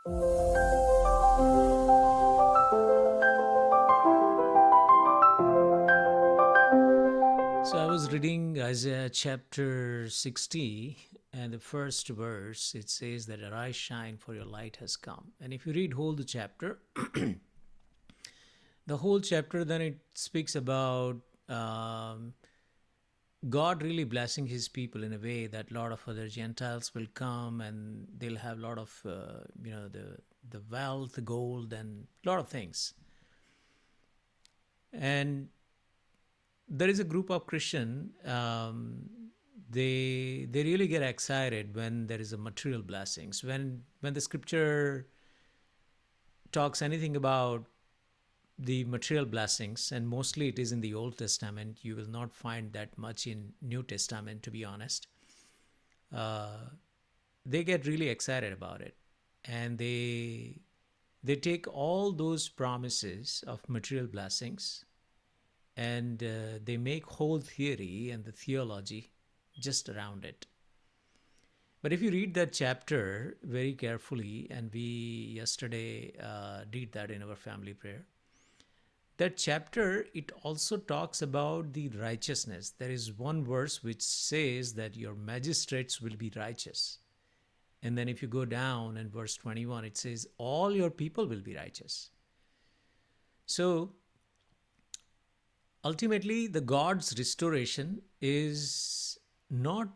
So I was reading Isaiah chapter 60, and the first verse it says that arise, shine, for your light has come. And if you read whole the whole chapter, then it speaks about um, God really blessing His people in a way that a lot of other Gentiles will come and they'll have a lot of the wealth, the gold, and a lot of things. And there is a group of Christian. They really get excited when there is a material blessings. When the scripture talks anything about the material blessings, and mostly it is in the Old Testament. You will not find that much in New Testament, to be honest. Uh, they get really excited about it, and they take all those promises of material blessings and they make whole theory and the theology just around it. But if you read that chapter very carefully, and we yesterday did that in our family prayer, that chapter it also talks about the righteousness. There is one verse which says that your magistrates will be righteous. And then if you go down in verse 21, it says all your people will be righteous. So ultimately, the God's restoration is not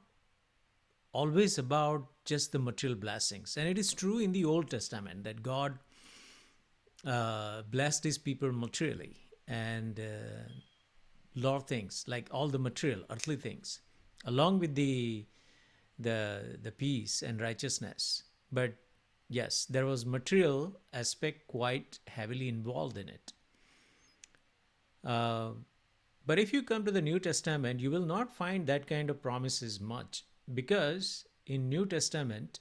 always about just the material blessings. And it is true in the Old Testament that God blessed his people materially and lot of things, like all the material, earthly things, along with the peace and righteousness. But yes, there was material aspect quite heavily involved in it. Uh, but if you come to the New Testament, you will not find that kind of promises much, because in New Testament,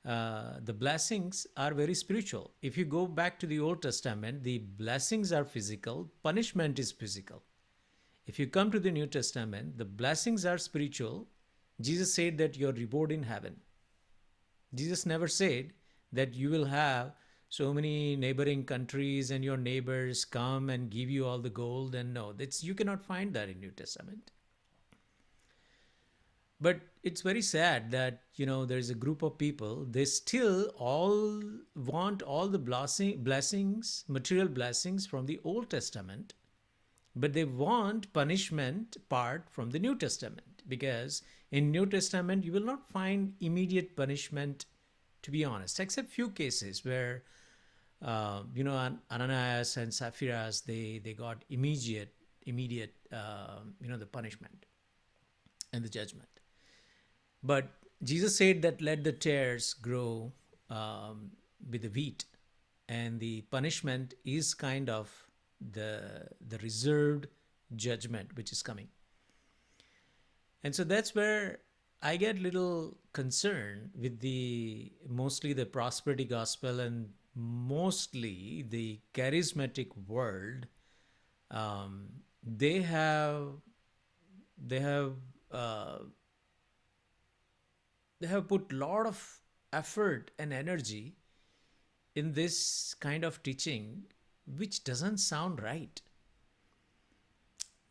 the blessings are very spiritual. If you go back to the Old Testament, the blessings are physical, punishment is physical. If you come to the New Testament, the blessings are spiritual. Jesus said that your reward in heaven. Jesus never said that you will have so many neighboring countries and your neighbors come and give you all the gold. And no, that's, you cannot find that in New Testament. But it's very sad that there's a group of people, they still all want all the blessings, material blessings from the Old Testament, but they want punishment part from the New Testament, because in New Testament you will not find immediate punishment, to be honest, except few cases where Ananias and Sapphira, they got immediate the punishment and the judgment. But Jesus said that let the tares grow with the wheat, and the punishment is kind of the reserved judgment which is coming. And so that's where I get little concerned with mostly the prosperity gospel and mostly the charismatic world. They have they have uh, they have put a lot of effort and energy in this kind of teaching, which doesn't sound right.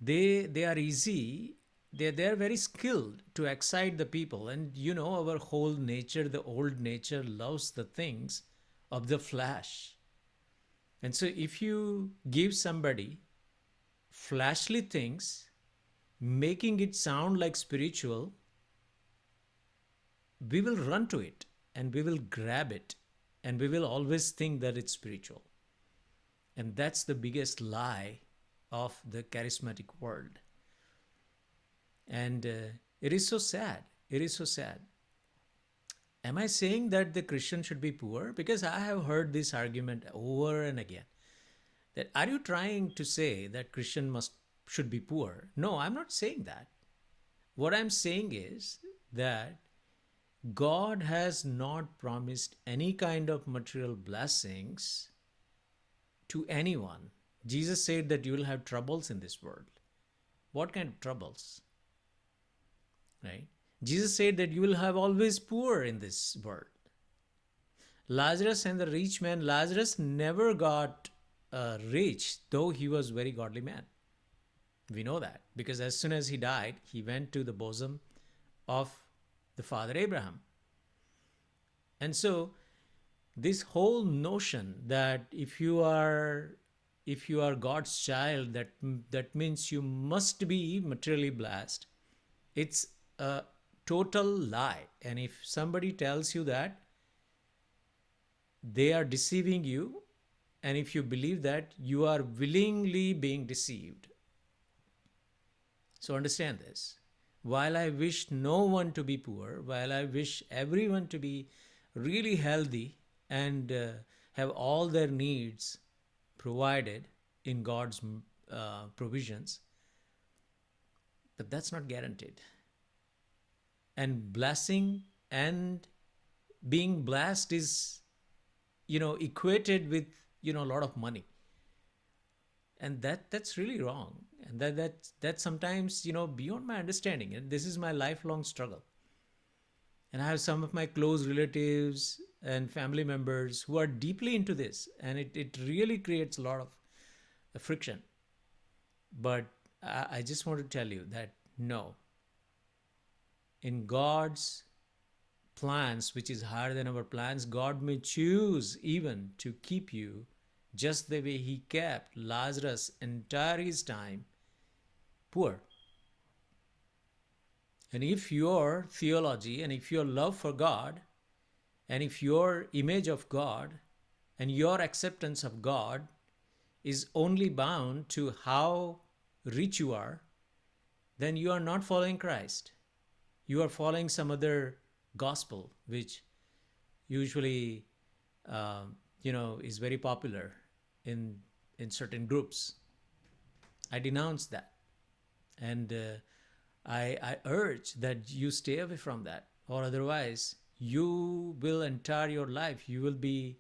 They are easy. They're very skilled to excite the people, and our whole nature, the old nature, loves the things of the flesh. And so if you give somebody flashly things, making it sound like spiritual, we will run to it and we will grab it and we will always think that it's spiritual. And that's the biggest lie of the charismatic world. And it is so sad. It is so sad. Am I saying that the Christian should be poor? Because I have heard this argument over and again. That are you trying to say that Christian should be poor? No, I'm not saying that. What I'm saying is that God has not promised any kind of material blessings to anyone. Jesus said that you will have troubles in this world. What kind of troubles? Right? Jesus said that you will have always poor in this world. Lazarus and the rich man, Lazarus never got rich, though he was very godly man. We know that because as soon as he died, he went to the bosom of the father Abraham. And so this whole notion that if you are God's child, that means you must be materially blessed, it's a total lie. And if somebody tells you that, they are deceiving you. And if you believe that, you are willingly being deceived. So understand this. While I wish no one to be poor, while I wish everyone to be really healthy and have all their needs provided in God's provisions, but that's not guaranteed. And blessing and being blessed is, equated with, a lot of money. And that's really wrong. And that's sometimes, beyond my understanding. And this is my lifelong struggle. And I have some of my close relatives and family members who are deeply into this. And it really creates a lot of friction. But I just want to tell you that no, in God's plans, which is higher than our plans, God may choose even to keep you just the way he kept Lazarus entire his time poor. And if your theology and if your love for God and if your image of God and your acceptance of God is only bound to how rich you are, then you are not following Christ. You are following some other gospel, which usually, is very popular in certain groups. I denounce that. And I urge that you stay away from that, or otherwise you will entire your life, you will be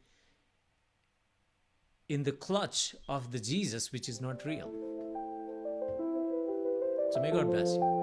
in the clutch of the Jesus which is not real. So may God bless you.